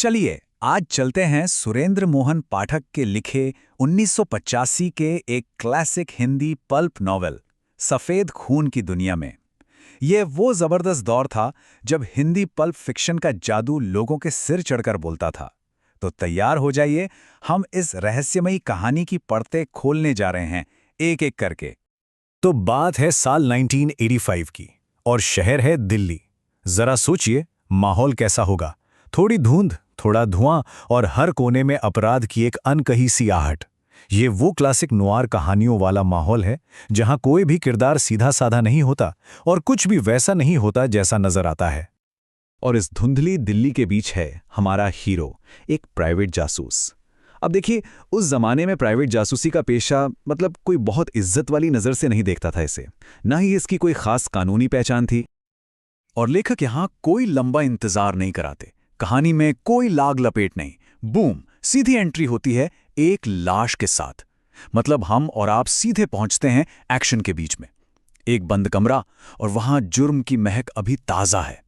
चलिए आज चलते हैं सुरेंद्र मोहन पाठक के लिखे 1985 के एक क्लासिक हिंदी पल्प नॉवेल सफेद खून की दुनिया में। ये वो जबरदस्त दौर था जब हिंदी पल्प फिक्शन का जादू लोगों के सिर चढ़कर बोलता था। तो तैयार हो जाइए, हम इस रहस्यमयी कहानी की परतें खोलने जा रहे हैं एक एक करके। तो बात है साल 1985 की और शहर है दिल्ली। जरा सोचिए माहौल कैसा होगा। थोड़ी धुंध, थोड़ा धुआं और हर कोने में अपराध की एक अनकही सी आहट। ये वो क्लासिक नोआर कहानियों वाला माहौल है जहां कोई भी किरदार सीधा साधा नहीं होता और कुछ भी वैसा नहीं होता जैसा नजर आता है। और इस धुंधली दिल्ली के बीच है हमारा हीरो, एक प्राइवेट जासूस। अब देखिए, उस जमाने में प्राइवेट जासूसी का पेशा मतलब कोई बहुत इज्जत वाली नज़र से नहीं देखता था इसे, ना ही इसकी कोई खास कानूनी पहचान थी। और लेखक यहाँ कोई लंबा इंतजार नहीं कराते, कहानी में कोई लाग लपेट नहीं, बूम सीधी एंट्री होती है एक लाश के साथ। मतलब हम और आप सीधे पहुंचते हैं एक्शन के बीच में। एक बंद कमरा और वहां जुर्म की महक अभी ताज़ा है।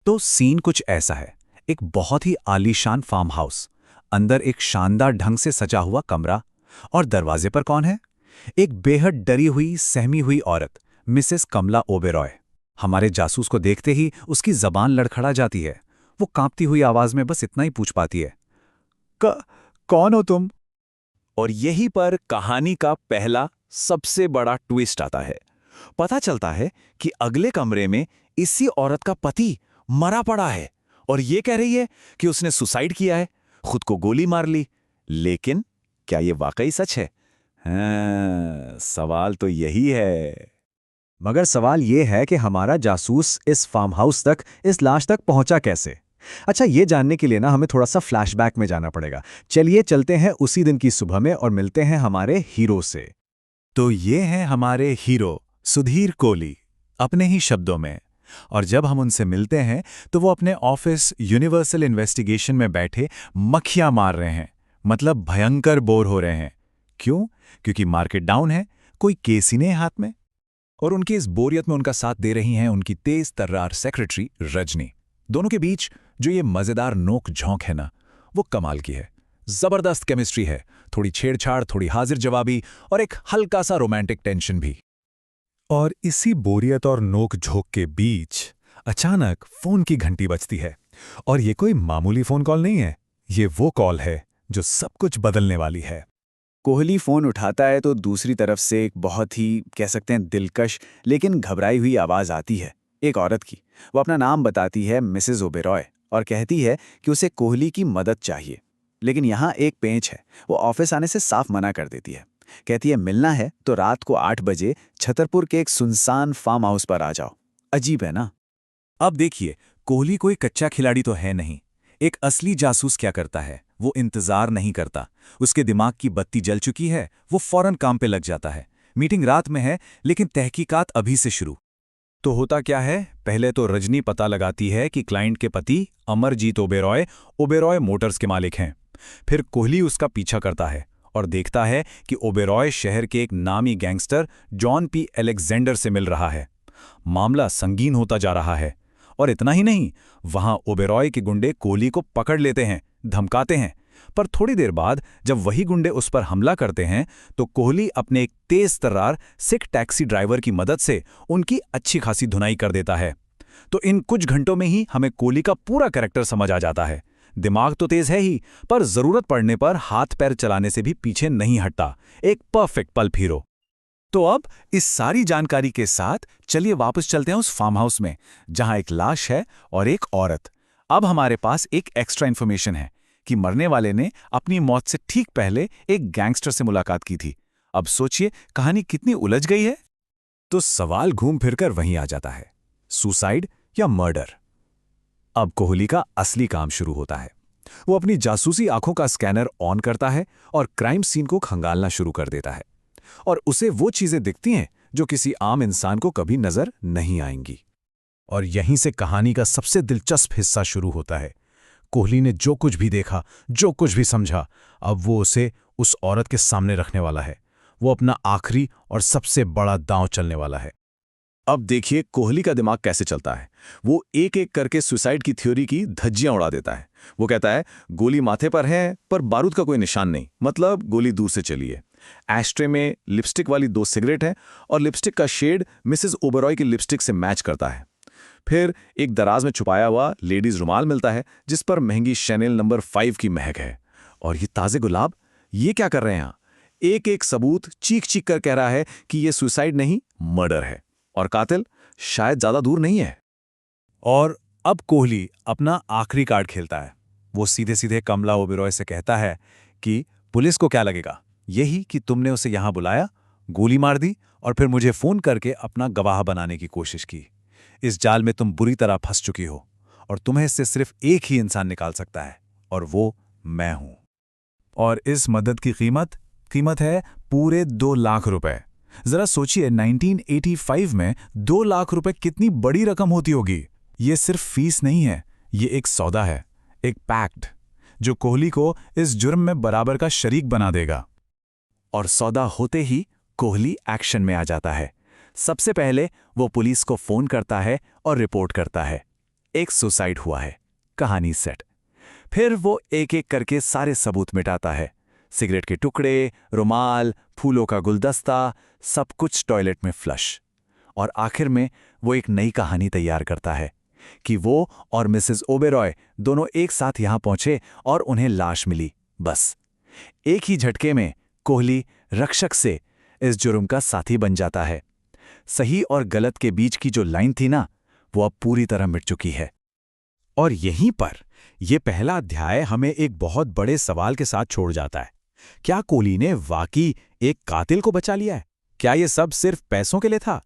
तो सीन कुछ ऐसा है, एक बहुत ही आलीशान फार्म हाउस, अंदर एक शानदार ढंग से सजा हुआ कमरा, और दरवाजे पर कौन है? एक बेहद डरी हुई सहमी हुई औरत, मिसेस कमला ओबेरॉय। हमारे जासूस को देखते ही उसकी जबान लड़खड़ा जाती है। वो कांपती हुई आवाज में बस इतना ही पूछ पाती है, कौन हो तुम? और यहीं पर कहानी का पहला सबसे बड़ा ट्विस्ट आता है। पता चलता है कि अगले कमरे में इसी औरत का पति मरा पड़ा है और ये कह रही है कि उसने सुसाइड किया है, खुद को गोली मार ली। लेकिन क्या ये वाकई सच है? हाँ, सवाल तो यही है। मगर सवाल ये है कि हमारा जासूस इस फार्म हाउस तक, इस लाश तक पहुंचा कैसे? अच्छा, ये जानने के लिए ना हमें थोड़ा सा फ्लैशबैक में जाना पड़ेगा। चलिए चलते हैं उसी दिन की सुबह में और मिलते हैं हमारे हीरो से। तो ये हैं हमारे हीरो सुधीर कोहली, अपने ही शब्दों में। और जब हम उनसे मिलते हैं तो वो अपने ऑफिस यूनिवर्सल इन्वेस्टिगेशन में बैठे मक्खियां मार रहे हैं, मतलब भयंकर बोर हो रहे हैं। क्यों? क्योंकि मार्केट डाउन है, कोई केस ही नहीं हाथ में। और उनकी इस बोरियत में उनका साथ दे रही हैं उनकी तेज तर्रार सेक्रेटरी रजनी। दोनों के बीच जो ये मजेदार नोक झोंक है ना, वो कमाल की है। जबरदस्त केमिस्ट्री है, थोड़ी छेड़छाड़, थोड़ी हाजिर जवाबी और एक हल्का सा रोमांटिक टेंशन भी। और इसी बोरियत और नोक झोंक के बीच अचानक फोन की घंटी बजती है। और ये कोई मामूली फोन कॉल नहीं है, ये वो कॉल है जो सब कुछ बदलने वाली है। कोहली फोन उठाता है तो दूसरी तरफ से एक बहुत ही कह सकते हैं दिलकश लेकिन घबराई हुई आवाज आती है, एक औरत की। वो अपना नाम बताती है, मिसेस ओबेरॉय, और कहती है कि उसे कोहली की मदद चाहिए। लेकिन यहाँ एक पेंच है, वो ऑफिस आने से साफ मना कर देती है। कहती है मिलना है तो रात को 8 बजे छतरपुर के एक सुनसान फार्म हाउस पर आ जाओ। अजीब है ना? अब देखिए, कोहली कोई कच्चा खिलाड़ी तो है नहीं। एक असली जासूस क्या करता है? वो इंतजार नहीं करता। उसके दिमाग की बत्ती जल चुकी है, वो फौरन काम पे लग जाता है। मीटिंग रात में है लेकिन तहकीकात अभी से शुरू। तो होता क्या है, पहले तो रजनी पता लगाती है कि क्लाइंट के पति अमरजीत ओबेरॉय ओबेरॉय मोटर्स के मालिक हैं। फिर कोहली उसका पीछा करता है और देखता है कि ओबेरॉय शहर के एक नामी गैंगस्टर जॉन पी एलेक्जेंडर से मिल रहा है। मामला संगीन होता जा रहा है। और इतना ही नहीं, वहां ओबेरॉय के गुंडे कोहली को पकड़ लेते हैं, धमकाते हैं। पर थोड़ी देर बाद जब वही गुंडे उस पर हमला करते हैं तो कोहली अपने एक तेज तर्रार सिख टैक्सी ड्राइवर की मदद से उनकी अच्छी खासी धुनाई कर देता है। तो इन कुछ घंटों में ही हमें कोहली का पूरा कैरेक्टर समझ आ जाता है। दिमाग तो तेज है ही, पर जरूरत पड़ने पर हाथ पैर चलाने से भी पीछे नहीं हटता। एक परफेक्ट पल्प हीरो। तो अब इस सारी जानकारी के साथ चलिए वापस चलते हैं उस फार्म हाउस में, जहां एक लाश है और एक औरत। अब हमारे पास एक एक्स्ट्रा इन्फॉर्मेशन है कि मरने वाले ने अपनी मौत से ठीक पहले एक गैंगस्टर से मुलाकात की थी। अब सोचिए कहानी कितनी उलझ गई है। तो सवाल घूम फिरकर वहीं आ जाता है, सुसाइड या मर्डर? अब कोहली का असली काम शुरू होता है। वो अपनी जासूसी आंखों का स्कैनर ऑन करता है और क्राइम सीन को खंगालना शुरू कर देता है। और उसे वो चीजें दिखती हैं जो किसी आम इंसान को कभी नजर नहीं आएंगी। और यहीं से कहानी का सबसे दिलचस्प हिस्सा शुरू होता है। कोहली ने जो कुछ भी देखा, जो कुछ भी समझा, अब वो उसे उस औरत के सामने रखने वाला है। वो अपना आखिरी और सबसे बड़ा दांव चलने वाला है। अब देखिए कोहली का दिमाग कैसे चलता है। वो एक एक करके सुसाइड की थ्योरी की धज्जियां उड़ा देता है। वो कहता है गोली माथे पर है पर बारूद का कोई निशान नहीं, मतलब गोली दूर से चली है। एस्ट्रे में लिपस्टिक वाली 2 सिगरेट हैं और लिपस्टिक का शेड मिसेस ओबेरॉय की लिपस्टिक से मैच करता है। फिर एक दराज में छुपाया हुआ लेडीज रुमाल मिलता है जिस पर महंगी शैनेल नंबर 5 की महक है। और ये ताजे गुलाब, ये क्या कर रहे हैं? एक एक सबूत चीख चीख कर कह रहा है कि ये सुसाइड नहीं, मर्डर है, और कातिल शायद ज्यादा दूर नहीं है। और अब कोहली अपना आखिरी कार्ड खेलता है। वो सीधे सीधे कमला ओबेरॉय से कहता है कि पुलिस को क्या लगेगा, यही कि तुमने उसे यहां बुलाया, गोली मार दी और फिर मुझे फोन करके अपना गवाह बनाने की कोशिश की। इस जाल में तुम बुरी तरह फंस चुकी हो और तुम्हें इससे सिर्फ एक ही इंसान निकाल सकता है, और वो मैं हूं। और इस मदद की कीमत है पूरे 2 लाख रुपए। जरा सोचिए 1985 में 2 लाख रुपए कितनी बड़ी रकम होती होगी। ये सिर्फ फीस नहीं है, ये एक सौदा है, एक पैक्ट जो कोहली को इस जुर्म में बराबर का शरीक बना देगा। और सौदा होते ही कोहली एक्शन में आ जाता है। सबसे पहले वो पुलिस को फोन करता है और रिपोर्ट करता है, एक सुसाइड हुआ है, कहानी सेट। फिर वो एक एक करके सारे सबूत मिटाता है, सिगरेट के टुकड़े, रुमाल, फूलों का गुलदस्ता, सब कुछ टॉयलेट में फ्लश। और आखिर में वो एक नई कहानी तैयार करता है कि वो और मिसेस ओबेरॉय दोनों एक साथ यहां पहुंचे और उन्हें लाश मिली। बस एक ही झटके में कोहली रक्षक से इस जुर्म का साथी बन जाता है। सही और गलत के बीच की जो लाइन थी ना, वो अब पूरी तरह मिट चुकी है। और यहीं पर यह पहला अध्याय हमें एक बहुत बड़े सवाल के साथ छोड़ जाता है। क्या कोहली ने वाकई एक कातिल को बचा लिया है? क्या यह सब सिर्फ पैसों के लिए था,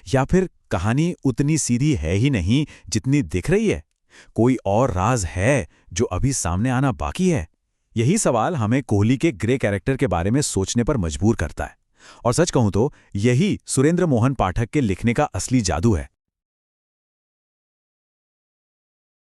या फिर कहानी उतनी सीधी है ही नहीं जितनी दिख रही है? कोई और राज है जो अभी सामने आना बाकी है? यही सवाल हमें कोहली के ग्रे कैरेक्टर के बारे में सोचने पर मजबूर करता है। और सच कहूं तो यही सुरेंद्र मोहन पाठक के लिखने का असली जादू है।